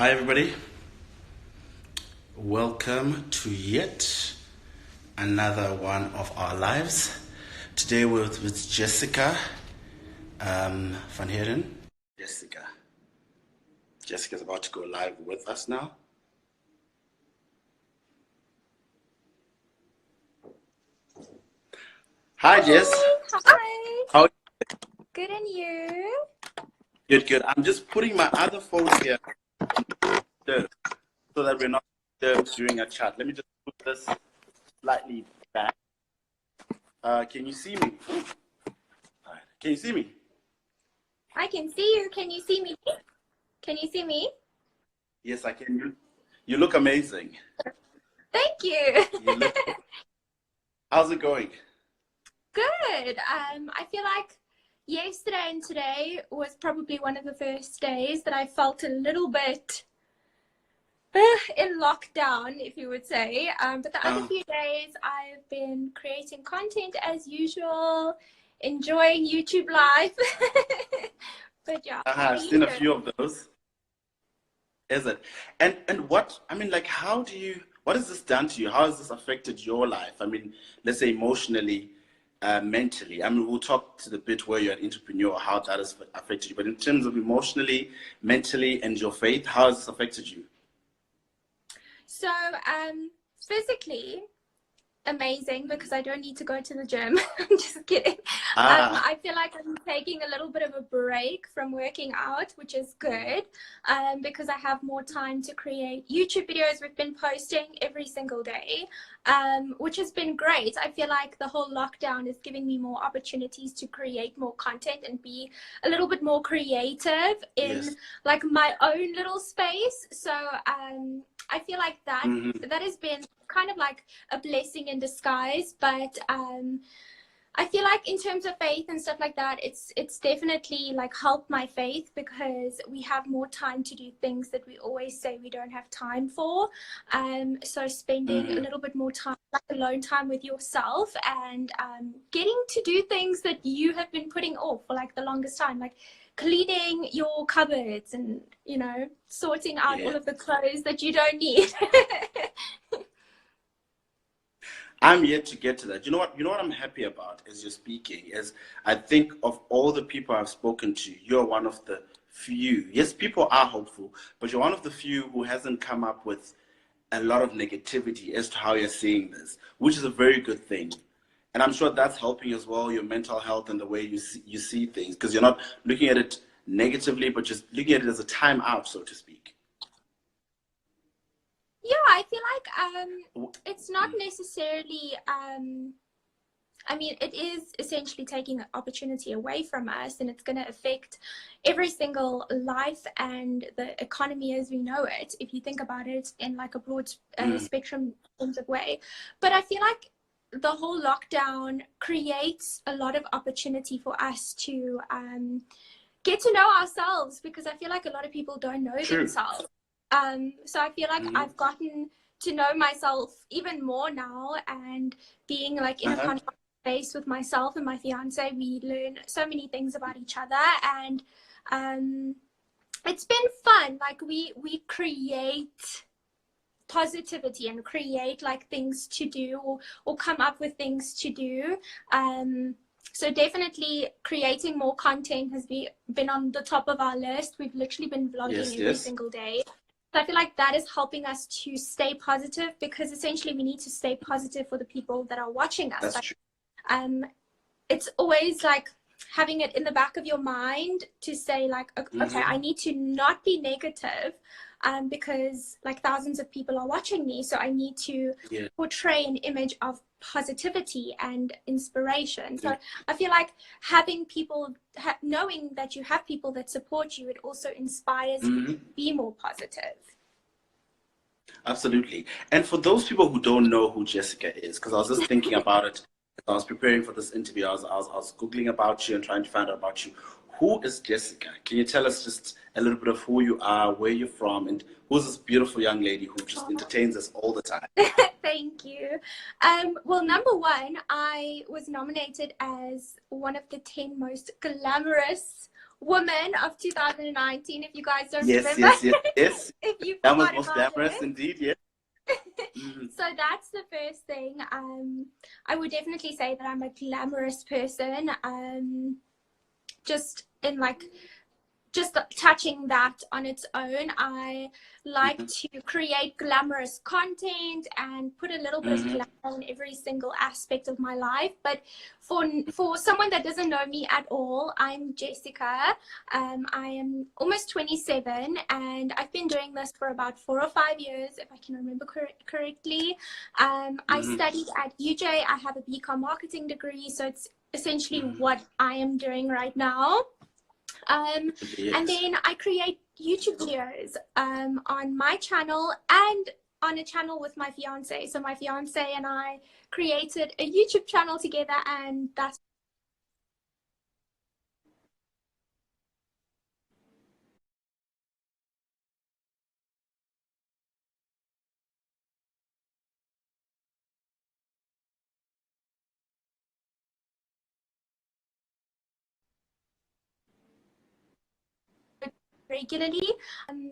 Hi, everybody. Welcome to yet another one of our lives. Today we're with Jessica van Heerden. Jessica. Jessica's about to go live with us now. Hi, Jess. Hi. How? Good, and you? Good, good. I'm just putting my other phone here so that we're not disturbed during a chat. Let me just put this slightly back. Can you see me? All right. Can you see me? I can see you. Can you see me? Can you see me? Yes, I can. You look amazing. Thank you. You look. How's it going? Good. I feel like yesterday and today was probably one of the first days that I felt a little bit in lockdown, if you would say. But the other few days I've been creating content as usual, enjoying YouTube live. But yeah, how are I've you seen a doing? few of those. Is it? And what, I mean, like, what has this done to you? How has this affected your life? I mean, let's say emotionally, mentally. I mean, we'll talk to the bit where you're an entrepreneur, how that has affected you. But in terms of emotionally, mentally, and your faith, how has this affected you? So, physically, amazing because I don't need to go to the gym. I'm just kidding. Ah, I feel like I'm taking a little bit of a break from working out, which is good because I have more time to create YouTube videos. We've been posting every single day, which has been great. I feel like the whole lockdown is giving me more opportunities to create more content and be a little bit more creative in yes. like my own little space. So I feel like that Mm-hmm. that has been kind of like a blessing in disguise. But I feel like in terms of faith and stuff like that, it's definitely like helped my faith because we have more time to do things that we always say we don't have time for. So spending a Mm-hmm. little bit more time, like alone time with yourself, and getting to do things that you have been putting off for like the longest time, like cleaning your cupboards and sorting out Yeah. all of the clothes that you don't need. I'm yet to get to that. You know what I'm happy about as you're speaking is I think of all the people I've spoken to, you're one of the few. Yes, people are hopeful, but you're one of the few who hasn't come up with a lot of negativity as to how you're seeing this, which is a very good thing. And I'm sure that's helping as well, your mental health and the way you see things, because you're not looking at it negatively, but just looking at it as a time out, so to speak. Yeah, I feel like W- it's not necessarily I mean, it is essentially taking an opportunity away from us, and it's going to affect every single life and the economy as we know it, if you think about it in like a broad mm, spectrum terms of way. But I feel like the whole lockdown creates a lot of opportunity for us to get to know ourselves, because I feel like a lot of people don't know True. themselves. So I feel like Hmm. I've gotten to know myself even more now, and being like in a Uh-huh. contact space with myself and my fiance, we learn so many things about each other, and um, it's been fun. Like we create positivity and create like things to do, or come up with things to do. So definitely creating more content has been on the top of our list. We've literally been vlogging Yes, every yes. single day. So I feel like that is helping us to stay positive, because essentially we need to stay positive for the people that are watching us. That's Like, true. um, it's always like having it in the back of your mind to say like, okay, I Hmm. need to not be negative, because like thousands of people are watching me, so I need to Yeah. portray an image of positivity and inspiration. So I feel like having people, knowing that you have people that support you, it also inspires you to Hmm. be more positive. Absolutely. And for those people who don't know who Jessica is, because I was just thinking about it as I was preparing for this interview, I was Googling about you and trying to find out about you. Who is Jessica? Can you tell us just a little bit of who you are, where you're from, and who's this beautiful young lady who just entertains us all the time? Thank you. Well, number one, I was nominated as one of the 10 most glamorous woman of 2019, if you guys don't Yes, remember. yes, yes, yes. If you've That was forgotten most about glamorous, it. indeed. Yes. Mm. So that's the first thing. I would definitely say that I'm a glamorous person. Just in like just touching that on its own, I like Mhm. to create glamorous content and put a little bit of Mhm. glamour in every single aspect of my life. But for someone that doesn't know me at all, I'm Jessica. I am almost 27, and I've been doing this for about 4 or 5 years, if I can remember correctly. I Mhm. studied at UJ. I have a BCom marketing degree, so it's essentially Mhm. what I am doing right now. And Yes. then I create YouTube videos on my channel and on a channel with my fiance. So my fiance and I created a YouTube channel together, and that's regularly.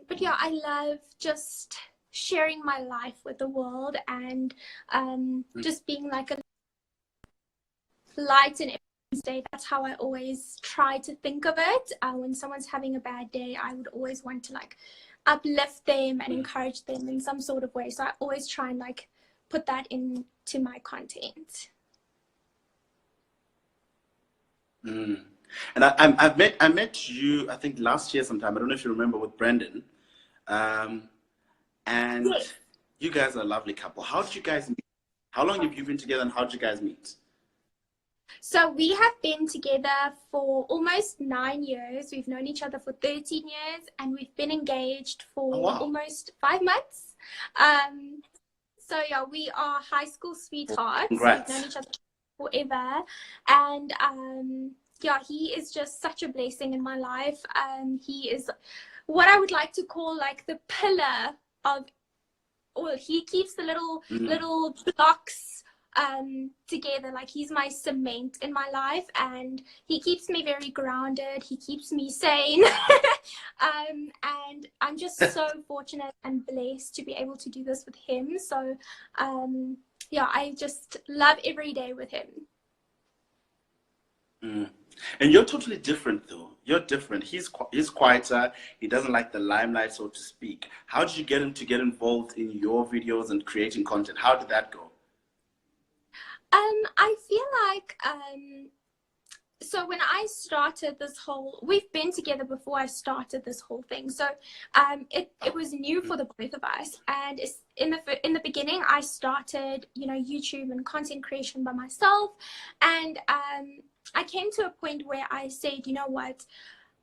But yeah, I love just sharing my life with the world, and just being like a light in everyone's day. That's how I always try to think of it. When someone's having a bad day, I would always want to like uplift them and encourage them in some sort of way. So I always try and like put that into my content. Mm. And I met you, I think, last year sometime. I don't know if you remember, with Brendan. Um, and Yes. you guys are a lovely couple. How did you guys meet? How long have you been together, and how did you guys meet? So we have been together for almost 9 years. We've known each other for 13 years, and we've been engaged Oh, for wow. almost 5 months. Um, so yeah, we are high school sweethearts. We've known Congrats. each other forever, and yeah, he is just such a blessing in my life. He is what I would like to call like the pillar of, well, he keeps the Mm. little blocks together. Like he's my cement in my life, and he keeps me very grounded. He keeps me sane. And I'm just so fortunate and blessed to be able to do this with him. So yeah, I just love every day with him. Mm. And you're totally different, though. You're different. He's quieter. He doesn't like the limelight, so to speak. How did you get him to get involved in your videos and creating content? How did that go? I feel like so when I started this whole, we've been together before I started this whole thing. So it was new for the both of us. And it's, in the beginning, I started, you know, YouTube and content creation by myself. And I came to a point where I said, you know what,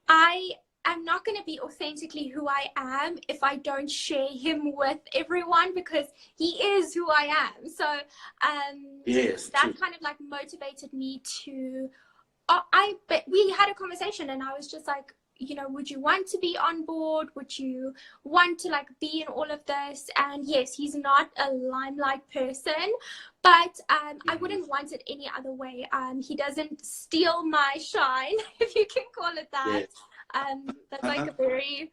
I am not going to be authentically who I am if I don't share him with everyone, because he is who I am. So Yes, that true. kind of like motivated me to, but we had a conversation, and I was just like, you know, would you want to be on board? Would you want to like be in all of this? And yes, he's not a limelight person, but I Mhm. wouldn't want it any other way. He doesn't steal my shine, if you can call it that. Yes. That's like Uh-huh. a very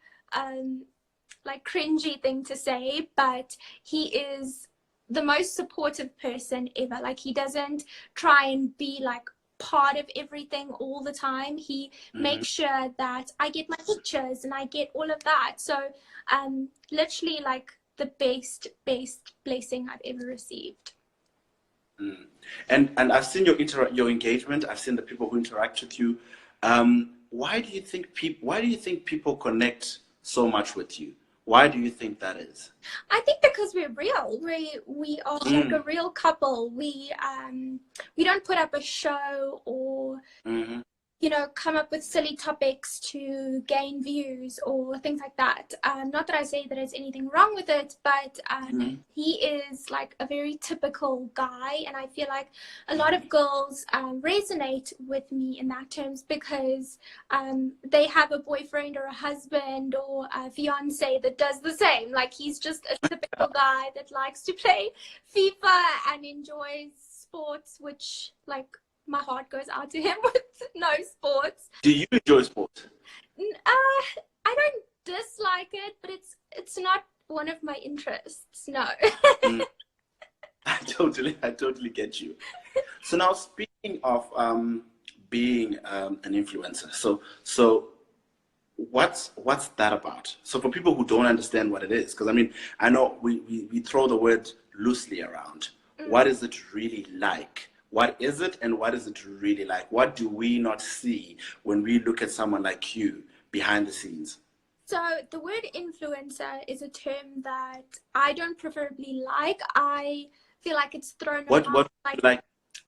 like cringy thing to say, but he is the most supportive person ever. Like he doesn't try and be like part of everything all the time. He Mhm. makes sure that I get my pictures and I get all of that. So literally like the best blessing I've ever received. Mm. And I've seen your engagement. I've seen the people who interact with you. Why do you think people connect so much with you? Why do you think that is? I think because we're real. We are like a Mm. real couple. We don't put up a show or, Mhm. you know, come up with silly topics to gain views or things like that. Not that I say that there's anything wrong with it, but Mhm. he is like a very typical guy, and I feel like a lot of girls resonate with me in that terms, because they have a boyfriend or a husband or a fiance that does the same. Like he's just a typical guy that likes to play FIFA and enjoys sports, which like my heart goes out to him with no sports. Do you enjoy sport? I don't dislike it, but it's not one of my interests. No. I totally get you. So now, speaking of being an influencer, so what's that about? So for people who don't understand what it is, because I mean, I know we throw the word loosely around. What is it really like? What is it, and what is it really like? What do we not see when we look at someone like you behind the scenes? So the word influencer is a term that I don't preferably like. I feel like it's thrown What around. would you like to be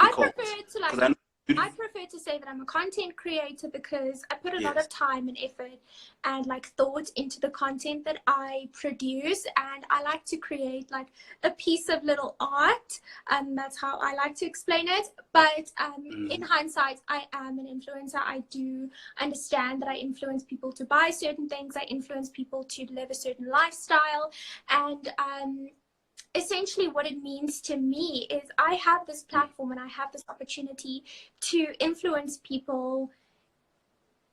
I called? prefer to like. 'Cause I know I prefer to say that I'm a content creator because I put a lot yes. of time and effort and like thought into the content that I produce, and I like to create like a piece of little art, and that's how I like to explain it. But in hindsight, I am an influencer. I do understand that I influence people to buy certain things. I influence people to live a certain lifestyle, and essentially what it means to me is I have this platform and I have this opportunity to influence people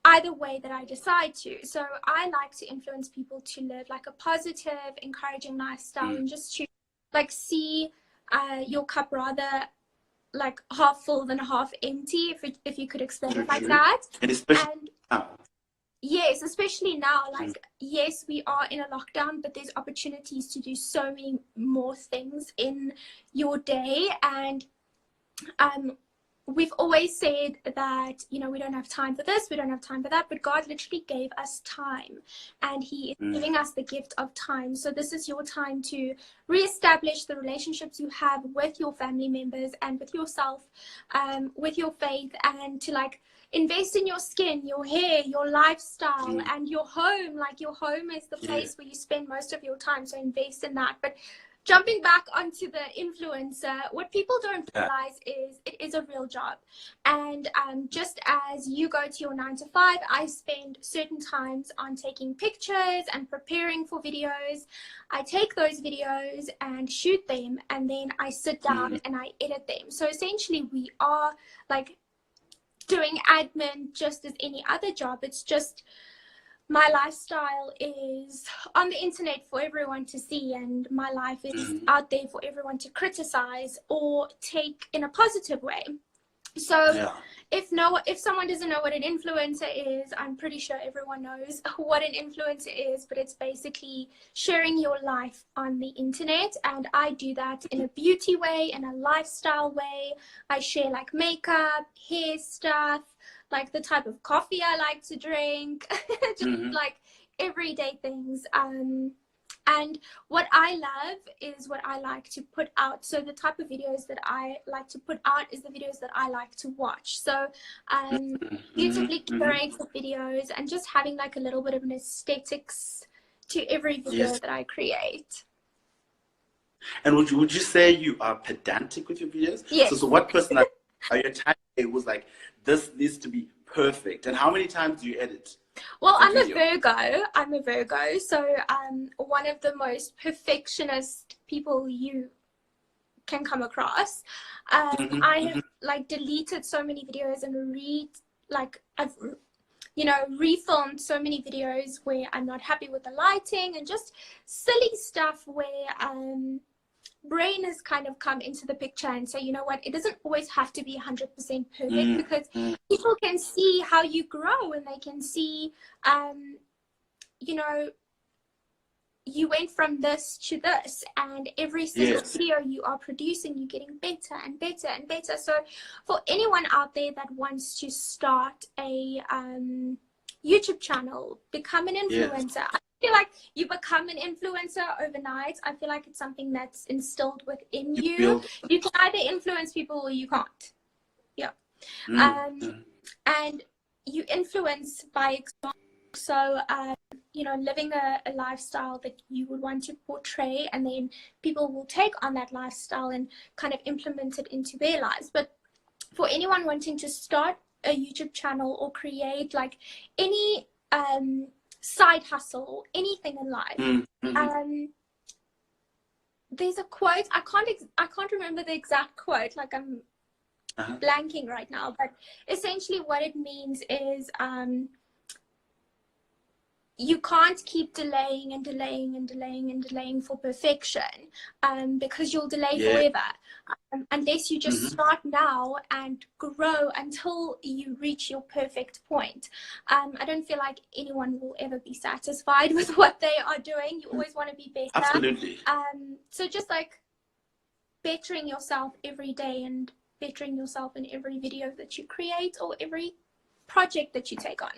either way that I decide to. So I like to influence people to live like a positive, encouraging lifestyle, and just to like see your cup rather like half full than half empty, if you could explain it like that. And especially now. Yes, especially now, like, yes, we are in a lockdown, but there's opportunities to do so many more things in your day. And we've always said that, you know, we don't have time for this, we don't have time for that, but God literally gave us time, and He is giving us the gift of time. So this is your time to reestablish the relationships you have with your family members and with yourself, with your faith, and to like invest in your skin, your hair, your lifestyle, and your home. Like, your home is the place where you spend most of your time, so invest in that. But jumping back onto the influencer, what people don't realize is it is a real job. And just as you go to your 9 to 5, I spend certain times on taking pictures and preparing for videos. I take those videos and shoot them, and then I sit down and I edit them. So essentially we are like doing admin just as any other job. It's just my lifestyle is on the internet for everyone to see, and my life is out there for everyone to criticize or take in a positive way. So if someone doesn't know what an influencer is, I'm pretty sure everyone knows what an influencer is, but it's basically sharing your life on the internet. And I do that in a beauty way, in a lifestyle way. I share like makeup, hair stuff, like the type of coffee I like to drink, just like everyday things. And what I love is what I like to put out. So the type of videos that I like to put out is the videos that I like to watch. So beautifully curated videos, and just having like a little bit of an aesthetics to every video that I create. And would you say you are pedantic with your videos? Yes. So what personality are your type? It was like, this needs to be perfect. And how many times do you edit? Well, I'm a Virgo. So one of the most perfectionist people you can come across. I have like deleted so many videos and I've refilmed so many videos where I'm not happy with the lighting, and just silly stuff where brain has kind of come into the picture and say, you know what, it doesn't always have to be 100% perfect, because people can see how you grow, and they can see, you went from this to this, and every single video you are producing, you're getting better and better and better. So for anyone out there that wants to start a YouTube channel, become an influencer. I feel like you become an influencer overnight. I feel like it's something that's instilled within you. You can either influence people or you can't. And you influence by example. So living a lifestyle that you would want to portray, and then people will take on that lifestyle and kind of implement it into their lives. But for anyone wanting to start a YouTube channel or create like any side hustle or anything in life, there's a quote. I can't remember the exact quote. Like, I'm blanking right now, but essentially what it means is you can't keep delaying and delaying and delaying and delaying for perfection, because you'll delay forever, unless you just start now and grow until you reach your perfect point. I don't feel like anyone will ever be satisfied with what they are doing. You always want to be better. Absolutely. So just like bettering yourself every day and bettering yourself in every video that you create or every project that you take on.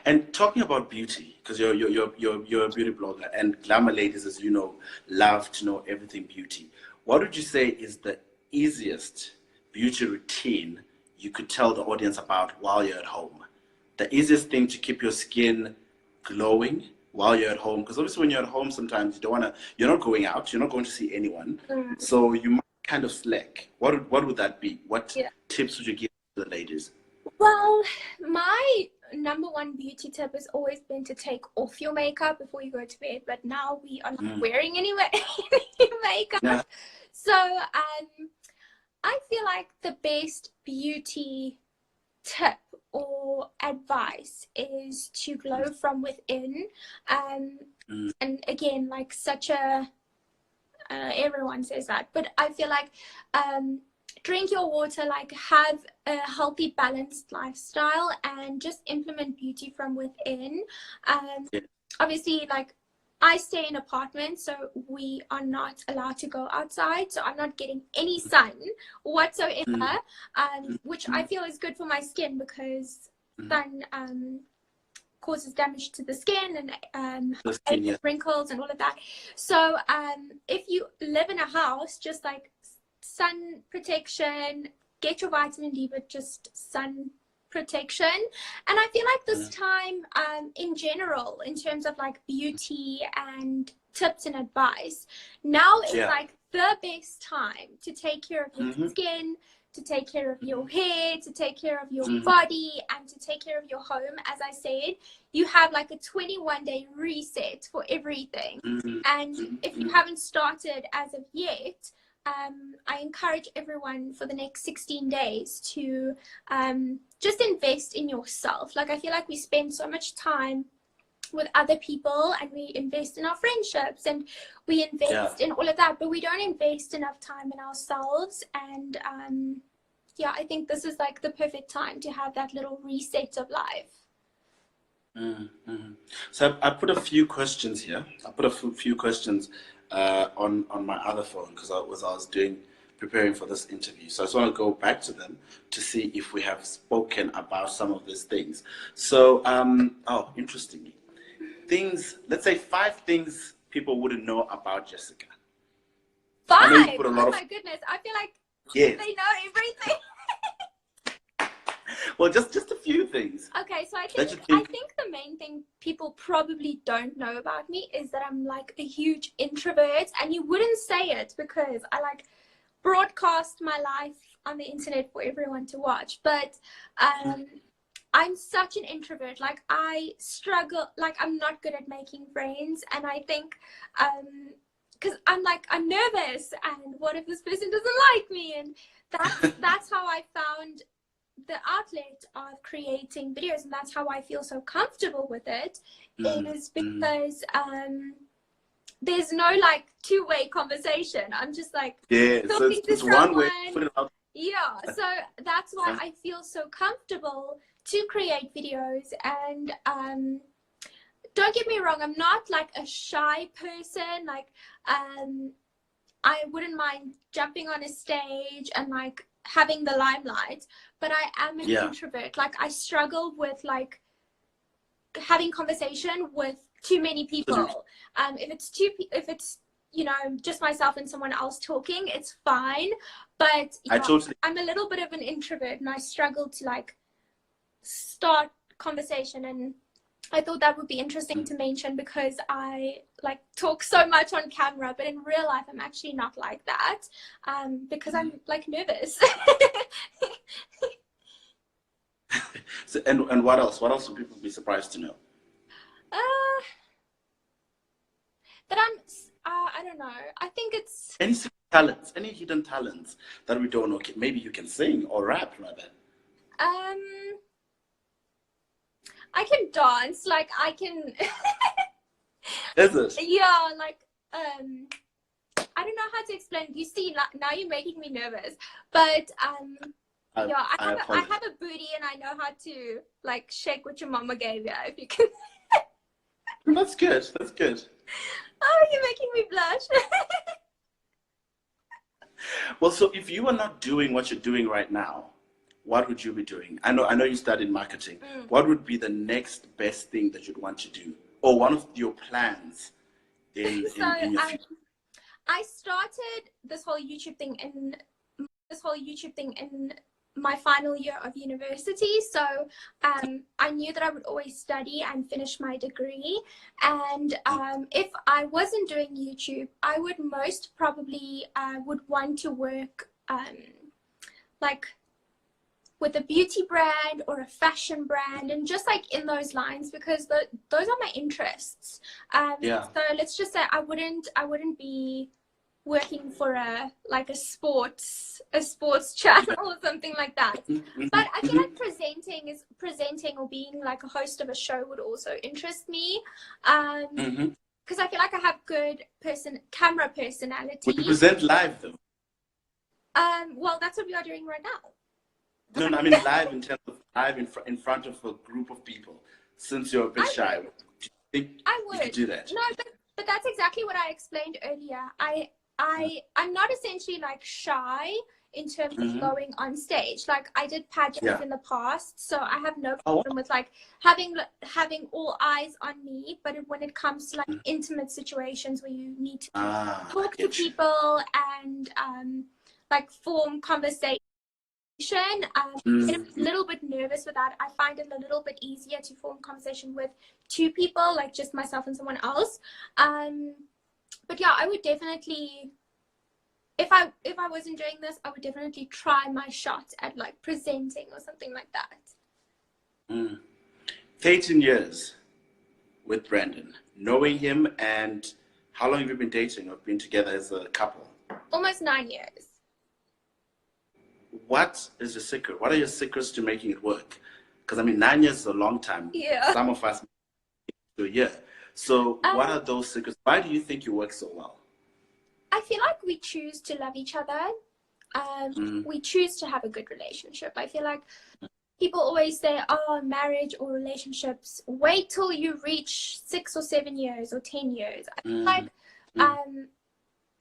And talking about beauty, because you're a beauty blogger, and Glamour ladies, as you know, love to know everything beauty. What would you say is the easiest beauty routine you could tell the audience about while you're at home? The easiest thing to keep your skin glowing while you're at home, because obviously when you're at home, sometimes you don't want to. You're not going out. You're not going to see anyone, so you might kind of slack. What would that be? What tips would you give to the ladies? Well, my number one beauty tip has always been to take off your makeup before you go to bed, but now we are not wearing any makeup. Yeah. So I feel like the best beauty tip or advice is to glow from within. And again, like such a everyone says that, but I feel like drink your water, like have a healthy, balanced lifestyle, and just implement beauty from within. Obviously, like I stay in apartments, so we are not allowed to go outside, so I'm not getting any sun whatsoever, which I feel is good for my skin, because sun causes damage to the skin and wrinkles and all of that. So if you live in a house, just like sun protection, get your vitamin D, but just sun protection. And I feel like this time in general, in terms of like beauty and tips and advice, now is like the best time to take care of your skin, to take care of your hair, to take care of your body, and to take care of your home. As I said, you have like a 21-day reset for everything. And if you haven't started as of yet, I encourage everyone for the next 16 days to just invest in yourself. Like, I feel like we spend so much time with other people, and we invest in our friendships, and we invest in all of that, but we don't invest enough time in ourselves. And I think this is like the perfect time to have that little reset of life. So I put a few questions here. I put a few questions on my other phone, because I was preparing for this interview. So I just want to go back to them to see if we have spoken about some of these things. So, interestingly, let's say 5 things people wouldn't know about Jessica. 5? Oh my goodness. I feel like they know everything. Well, just a few things. Okay, so I think the main thing people probably don't know about me is that I'm like a huge introvert, and you wouldn't say it because I like broadcast my life on the internet for everyone to watch. But I'm such an introvert. Like, I struggle, like I'm not good at making friends, and I think because I'm nervous, and what if this person doesn't like me? And that's how I found the outlet of creating videos, and that's how I feel so comfortable with it, is because there's no like two-way conversation. I'm just like talking to someone. One way, put it out. Yeah, so that's why I feel so comfortable to create videos. And don't get me wrong, I'm not like a shy person. Like I wouldn't mind jumping on a stage and like having the limelight, but I am an introvert. Like, I struggle with like having conversation with too many people. If it's you know, just myself and someone else talking, it's fine. But I'm a little bit of an introvert, and I struggle to like start conversation. And I thought that would be interesting to mention, because I like talk so much on camera, but in real life I'm actually not like that, because I'm like nervous. So, and what else? What else would people be surprised to know? That I don't know. I think it's talents, any hidden talents that we don't know? Maybe you can sing or rap, rather. I can dance. Like I can. Is it? Yeah, like I don't know how to explain. You see, now you're making me nervous. But yeah, I have a booty, and I know how to like shake what your mama gave you. If you can. That's good. That's good. Oh, you're making me blush. Well, so if you were not doing what you're doing right now, what would you be doing? I know you studied marketing. What would be the next best thing that you'd want to do, or one of your plans in your future? I started this whole YouTube thing in my final year of university. So I knew that I would always study and finish my degree. And if I wasn't doing YouTube, I would most probably would want to work like with a beauty brand or a fashion brand, and just like in those lines, because those are my interests. So let's just say I wouldn't be working for a sports channel or something like that. But I feel like presenting or being like a host of a show would also interest me. Because I feel like I have good camera personality. Would you present live though? Well, that's what we are doing right now. No, I mean live in terms of live in front of a group of people. Since you're a bit shy, do you think you could do that? No, but that's exactly what I explained earlier. I'm not essentially like shy in terms of going on stage. Like I did pageants in the past, so I have no problem with like having all eyes on me. But when it comes to like intimate situations where you need to talk to people and like form conversation, I'm a little bit nervous with that. I find it a little bit easier to form conversation with two people, like just myself and someone else. But yeah, I would definitely, if I wasn't doing this, I would definitely try my shot at like presenting or something like that. 13 years with Brandon, knowing him, and how long have you been dating or been together as a couple? Almost 9 years. What is your secret? What are your secrets to making it work? Because I mean, 9 years is a long time. Yeah. Some of us do a year. So what are those secrets? Why do you think you work so well? I feel like we choose to love each other. We choose to have a good relationship. I feel like people always say, oh, marriage or relationships, wait till you reach 6 or 7 years or 10 years. I feel like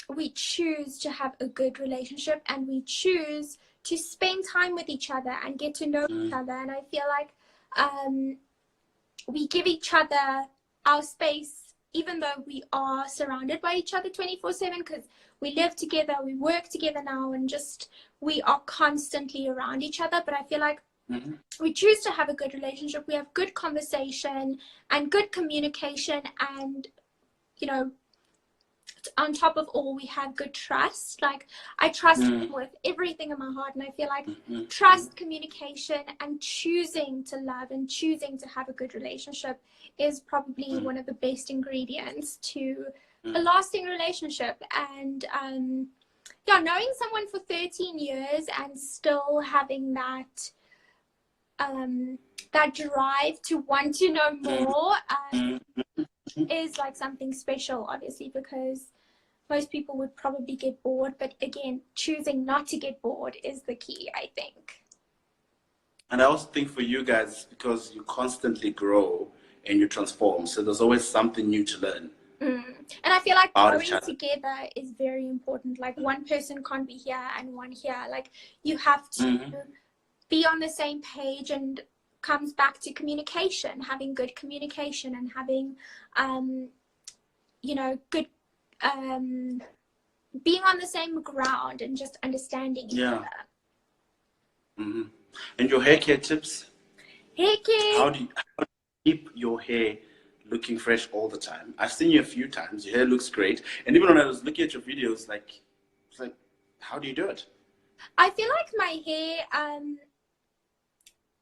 we choose to have a good relationship, and we choose to spend time with each other and get to know each other. And I feel like we give each other our space, even though we are surrounded by each other 24/7, because we live together, we work together now, and just we are constantly around each other. But I feel like we choose to have a good relationship. We have good conversation and good communication, and you know, on top of all, we have good trust. Like I trust him with everything in my heart, and I feel like trust, communication, and choosing to love and choosing to have a good relationship is probably one of the best ingredients to a lasting relationship. And yeah, knowing someone for 13 years and still having that that drive to want to know more is like something special, obviously, because most people would probably get bored. But again, choosing not to get bored is the key, I think. And I also think for you guys, because you constantly grow and you transform, so there's always something new to learn. And I feel like growing together is very important. Like one person can't be here and one here. Like you have to be on the same page, and comes back to communication, having good communication, and having you know, good being on the same ground and just understanding each other. And your hair care tips? Hair care. How do you keep your hair looking fresh all the time? I've seen you a few times. Your hair looks great. And even when I was looking at your videos, it's like, how do you do it? I feel like my hair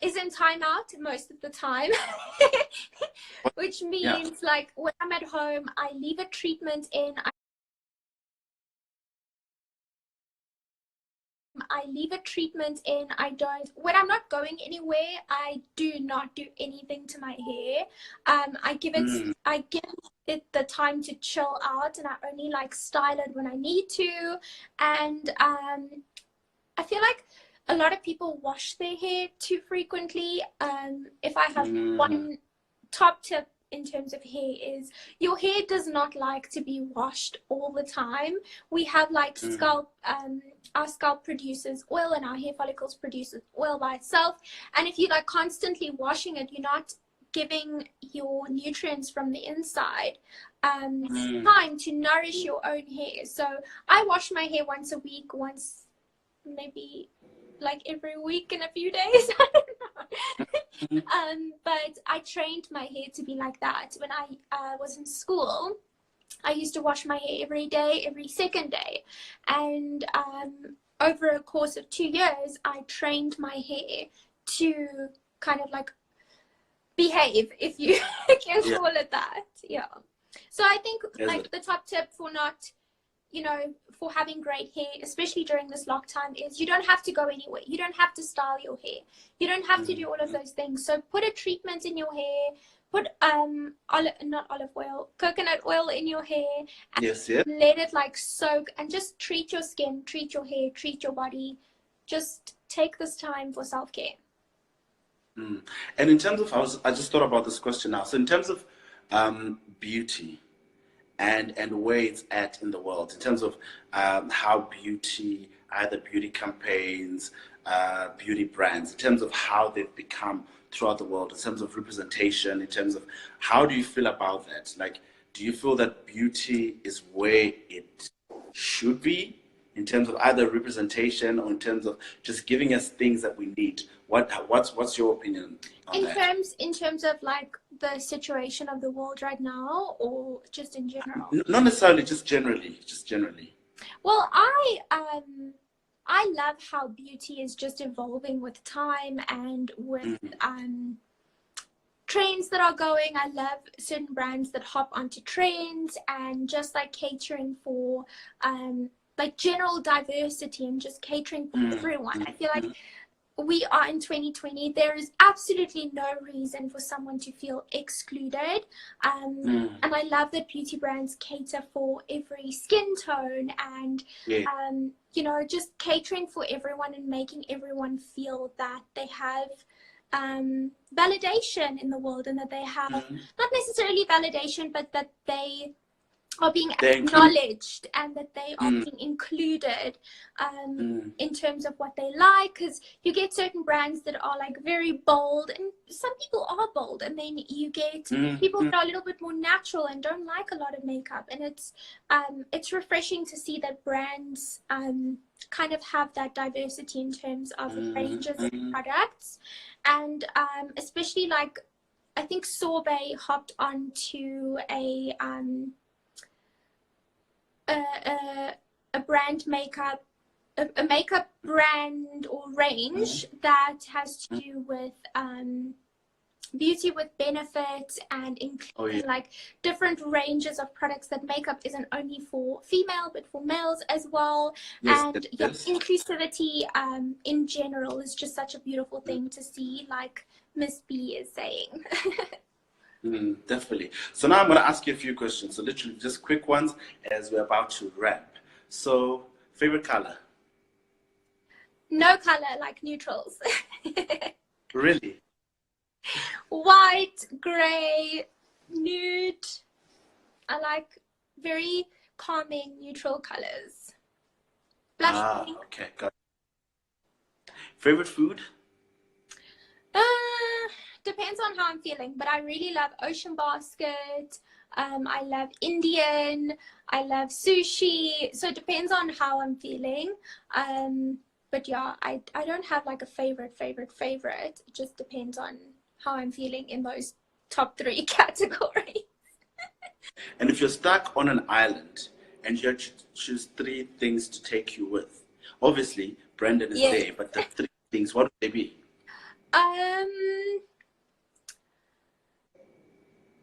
is in timeout most of the time, which means like when I'm at home, I leave a treatment in. I leave a treatment in. I don't, when I'm not going anywhere, I do not do anything to my hair. I give it the time to chill out, and I only like style it when I need to. And I feel like a lot of people wash their hair too frequently. If I have one top tip in terms of hair is, your hair does not like to be washed all the time. We have like our scalp produces oil, and our hair follicles produces oil by itself. And if you like constantly washing it, you're not giving your nutrients from the inside time to nourish your own hair. So I wash my hair once a week, once maybe like every week in a few days. I don't know. But I trained my hair to be like that. When I was in school, I used to wash my hair every day, every second day. And over a course of 2 years, I trained my hair to kind of like behave, if you can call it that. Yeah. So I think like the top tip for not, you know, for having great hair, especially during this lockdown, is you don't have to go anywhere. You don't have to style your hair. You don't have to do all of those things. So put a treatment in your hair, put coconut oil in your hair, and let it like soak, and just treat your skin, treat your hair, treat your body. Just take this time for self-care. And in terms of, I just thought about this question now. So in terms of beauty, and where it's at in the world, in terms of how beauty, either beauty campaigns, beauty brands, in terms of how they've become throughout the world, in terms of representation, in terms of how do you feel about that? Like, do you feel that beauty is where it should be in terms of either representation or in terms of just giving us things that we need? What's your opinion on that? In terms of like the situation of the world right now, or just in general? Not necessarily, just generally. Well, I love how beauty is just evolving with time and with trends that are going. I love certain brands that hop onto trends and just like catering for like general diversity and just catering for everyone. I feel like we are in 2020. There is absolutely no reason for someone to feel excluded. And I love that beauty brands cater for every skin tone and, you know, just catering for everyone and making everyone feel that they have validation in the world, and that they have not necessarily validation, but that they are being acknowledged and that they are being included in terms of what they like. Because you get certain brands that are like very bold, and some people are bold, and then you get people that are a little bit more natural and don't like a lot of makeup. And it's refreshing to see that brands kind of have that diversity in terms of ranges of products. And especially like, I think Sorbet hopped onto a brand makeup, a makeup brand or range that has to do with beauty with benefits, and including like different ranges of products that makeup isn't only for female but for males as well. And inclusivity in general is just such a beautiful thing to see, like Miss B is saying. Definitely. So now I'm going to ask you a few questions. So literally just quick ones as we're about to wrap. So, favorite color? No color, like neutrals. Really? White, grey, nude. I like very calming neutral colors. Blush pink. Okay, got it. Favorite food? Depends on how I'm feeling, but I really love ocean basket. I love Indian. I love sushi. So it depends on how I'm feeling. But yeah, I don't have like a favorite. It just depends on how I'm feeling in those top 3 categories. And if you're stuck on an island and you have to choose 3 things to take you with, obviously Brandon is there, but the 3 things, what would they be?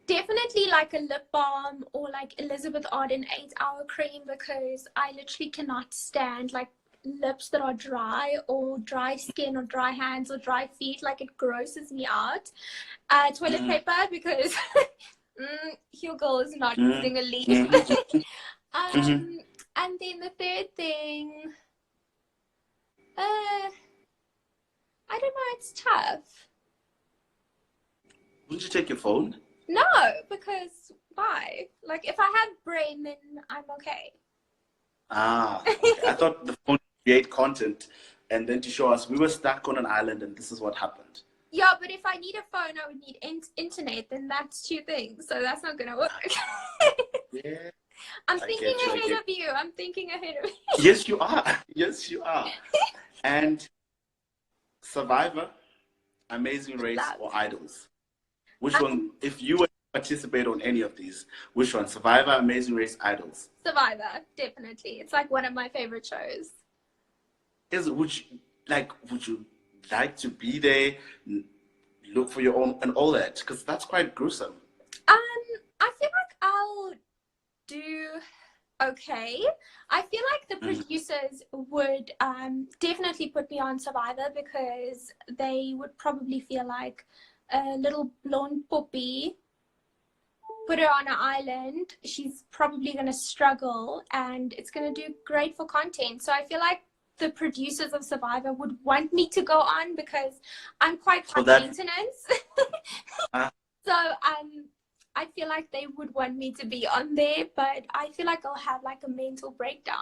Definitely like a lip balm, or like Elizabeth Arden 8-hour cream, because I literally cannot stand like lips that are dry, or dry skin, or dry hands, or dry feet. Like, it grosses me out. Toilet paper, because your girl is not using a leaf. And then the third thing, I don't know, it's tough. Wouldn't you take your phone? No, because why? Like, if I have brain, then I'm okay. Okay. I thought the phone create content and then to show us we were stuck on an island and this is what happened. Yeah, but if I need a phone, I would need internet, then that's two things. So that's not gonna work. Yeah. I'm thinking ahead of you. I'm thinking ahead of you. Yes, you are. Yes, you are. And Survivor, Amazing Race, or Idols? Which one, if you were to participate on any of these, which one? Survivor, Amazing Race, Idols? Survivor, definitely. It's like one of my favorite shows. Would you like to be there, look for your own and all that? Because that's quite gruesome. I feel like I'll do okay. I feel like the producers would definitely put me on Survivor, because they would probably feel like a little blonde puppy, put her on an island, she's probably going to struggle, and it's going to do great for content. So I feel like the producers of Survivor would want me to go on, because I'm quite high maintenance. So I feel like they would want me to be on there, but I feel like I'll have like a mental breakdown.